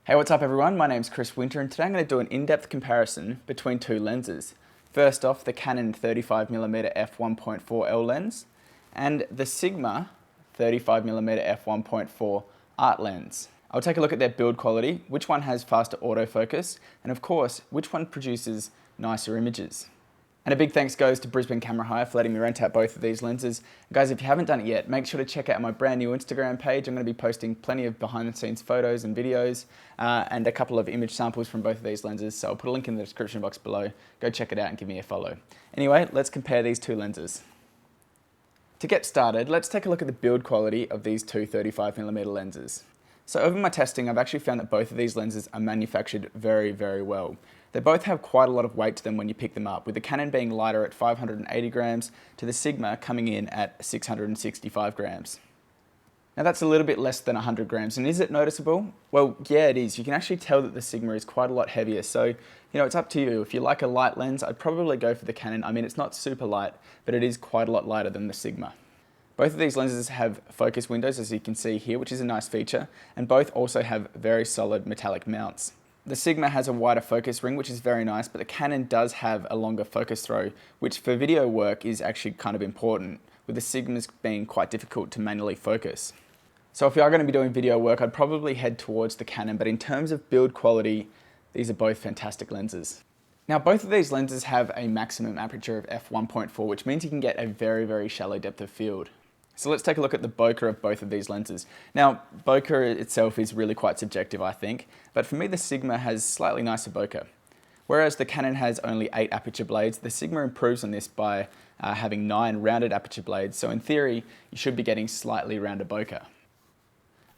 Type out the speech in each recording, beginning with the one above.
Hey, what's up everyone? My name's Chris Winter and today I'm going to do an in-depth comparison between two lenses. First off, the Canon 35mm f1.4L lens and the Sigma 35mm f1.4 art lens. I'll take a look at their build quality, which one has faster autofocus, and of course, which one produces nicer images. And a big thanks goes to Brisbane Camera Hire for letting me rent out both of these lenses. Guys, if you haven't done it yet, make sure to check out my brand new Instagram page. I'm going to be posting plenty of behind the scenes photos and videos and a couple of image samples from both of these lenses. So I'll put a link in the description box below. Go check it out and give me a follow. Anyway, let's compare these two lenses. To get started, let's take a look at the build quality of these two 35mm lenses. So over my testing, I've actually found that both of these lenses are manufactured very, very well. They both have quite a lot of weight to them when you pick them up, with the Canon being lighter at 580 grams to the Sigma coming in at 665 grams. Now that's a little bit less than 100 grams, and is it noticeable? Well, yeah, it is. You can actually tell that the Sigma is quite a lot heavier, so it's up to you. If you like a light lens, I'd probably go for the Canon. I mean, it's not super light, but it is quite a lot lighter than the Sigma. Both of these lenses have focus windows, as you can see here, which is a nice feature, and both also have very solid metallic mounts. The Sigma has a wider focus ring, which is very nice, but the Canon does have a longer focus throw, which for video work is actually kind of important, with the Sigmas being quite difficult to manually focus. So if you are going to be doing video work, I'd probably head towards the Canon, but in terms of build quality, these are both fantastic lenses. Now both of these lenses have a maximum aperture of f1.4, which means you can get a very, very shallow depth of field. So let's take a look at the bokeh of both of these lenses. Now, bokeh itself is really quite subjective, I think, but for me the Sigma has slightly nicer bokeh. Whereas the Canon has only 8 aperture blades, the Sigma improves on this by having 9 rounded aperture blades, so in theory, you should be getting slightly rounder bokeh.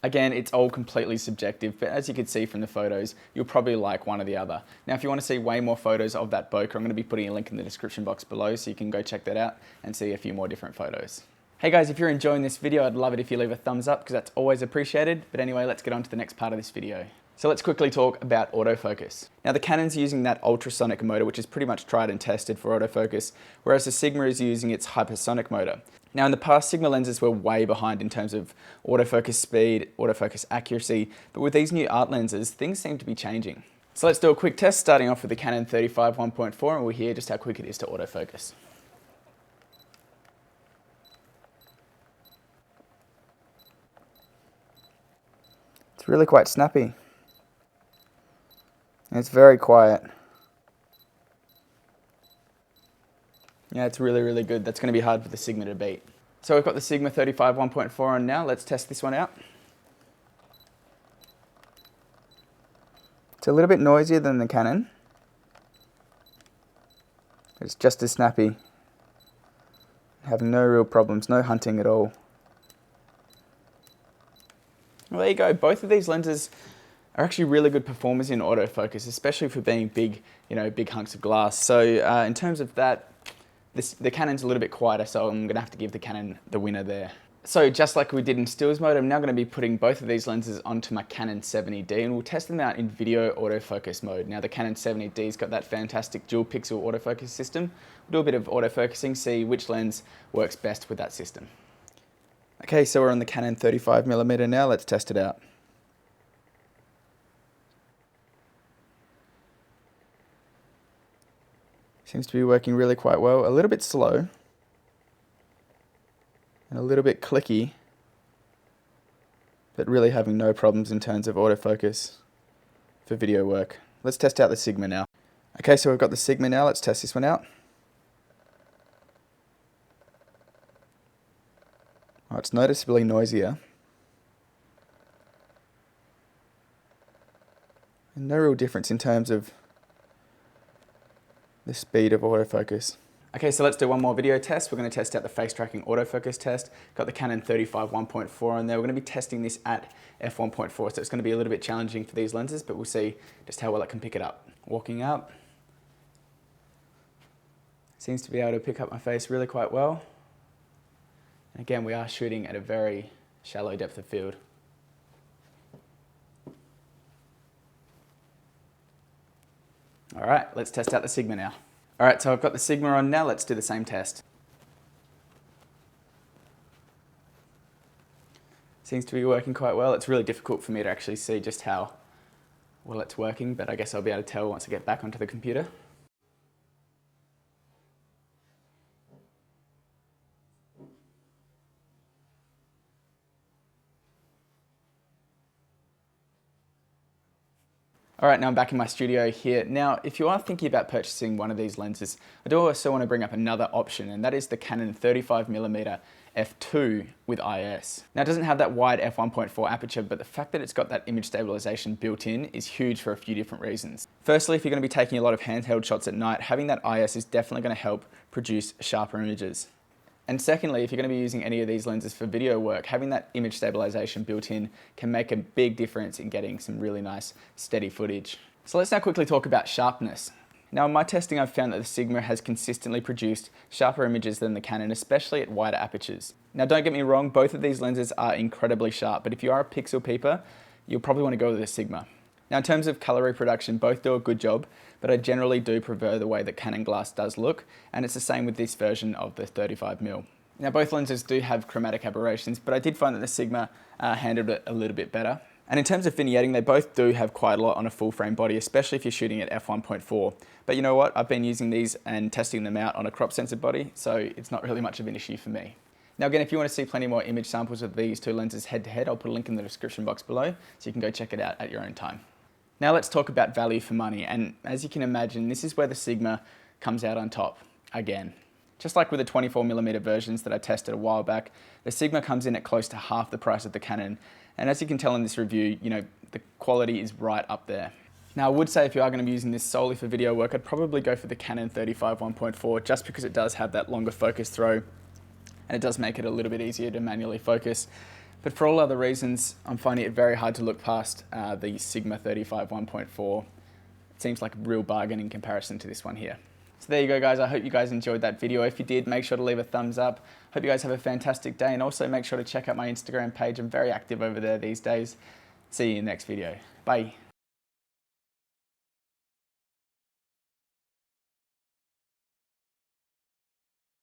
Again, it's all completely subjective, but as you can see from the photos, you'll probably like one or the other. Now, if you want to see way more photos of that bokeh, I'm going to be putting a link in the description box below, so you can go check that out and see a few more different photos. Hey guys, if you're enjoying this video, I'd love it if you leave a thumbs up because that's always appreciated. But anyway, let's get on to the next part of this video. So let's quickly talk about autofocus. Now the Canon's using that ultrasonic motor, which is pretty much tried and tested for autofocus, whereas the Sigma is using its hypersonic motor. Now in the past, Sigma lenses were way behind in terms of autofocus speed, autofocus accuracy, but with these new art lenses, things seem to be changing. So let's do a quick test, starting off with the Canon 35 1.4, and we'll hear just how quick it is to autofocus. It's really quite snappy. And it's very quiet. Yeah, it's really, really good. That's going to be hard for the Sigma to beat. So we've got the Sigma 35 1.4 on now. Let's test this one out. It's a little bit noisier than the Canon. It's just as snappy. Having no real problems, no hunting at all. Well, there you go. Both of these lenses are actually really good performers in autofocus, especially for being big, big hunks of glass. So in terms of that, the Canon's a little bit quieter, so I'm going to have to give the Canon the winner there. So just like we did in stills mode, I'm now going to be putting both of these lenses onto my Canon 70D, and we'll test them out in video autofocus mode. Now the Canon 70D's got that fantastic dual pixel autofocus system. We'll do a bit of autofocusing, see which lens works best with that system. Okay, so we're on the Canon 35mm now, let's test it out. Seems to be working really quite well, a little bit slow and a little bit clicky, but really having no problems in terms of autofocus for video work. Let's test out the Sigma now. Okay, so we've got the Sigma now, let's test this one out. Oh, it's noticeably noisier. And no real difference in terms of the speed of autofocus. Okay, so let's do one more video test. We're going to test out the face tracking autofocus test. Got the Canon 35 1.4 on there. We're going to be testing this at f1.4, so it's going to be a little bit challenging for these lenses, but we'll see just how well it can pick it up. Walking up. Seems to be able to pick up my face really quite well. And again, we are shooting at a very shallow depth of field. All right, let's test out the Sigma now. All right, so I've got the Sigma on now. Let's do the same test. Seems to be working quite well. It's really difficult for me to actually see just how well, it's working, but I guess I'll be able to tell once I get back onto the computer. All right, now I'm back in my studio here. Now, if you are thinking about purchasing one of these lenses, I do also want to bring up another option, and that is the Canon 35mm f2 with IS. Now, it doesn't have that wide f1.4 aperture, but the fact that it's got that image stabilization built in is huge for a few different reasons. Firstly, if you're going to be taking a lot of handheld shots at night, having that IS is definitely going to help produce sharper images. And secondly, if you're going to be using any of these lenses for video work, having that image stabilization built in can make a big difference in getting some really nice steady footage. So let's now quickly talk about sharpness. Now, in my testing, I've found that the Sigma has consistently produced sharper images than the Canon, especially at wider apertures. Now, don't get me wrong, both of these lenses are incredibly sharp, but if you are a pixel peeper, you'll probably want to go with the Sigma. Now, in terms of color reproduction, both do a good job, but I generally do prefer the way that Canon glass does look, and it's the same with this version of the 35mm. Now, both lenses do have chromatic aberrations, but I did find that the Sigma handled it a little bit better. And in terms of vignetting, they both do have quite a lot on a full frame body, especially if you're shooting at f1.4. But you know what? I've been using these and testing them out on a crop sensor body, so it's not really much of an issue for me. Now again, if you want to see plenty more image samples of these two lenses head to head, I'll put a link in the description box below, so you can go check it out at your own time. Now let's talk about value for money, and as you can imagine, this is where the Sigma comes out on top again. Just like with the 24mm versions that I tested a while back, the Sigma comes in at close to half the price of the Canon, and as you can tell in this review, the quality is right up there. Now I would say if you are going to be using this solely for video work, I'd probably go for the Canon 35mm 1.4 just because it does have that longer focus throw, and it does make it a little bit easier to manually focus. But for all other reasons, I'm finding it very hard to look past the Sigma 35mm 1.4. It seems like a real bargain in comparison to this one here. So there you go, guys. I hope you guys enjoyed that video. If you did, make sure to leave a thumbs up. Hope you guys have a fantastic day, and also make sure to check out my Instagram page. I'm very active over there these days. See you in the next video. Bye.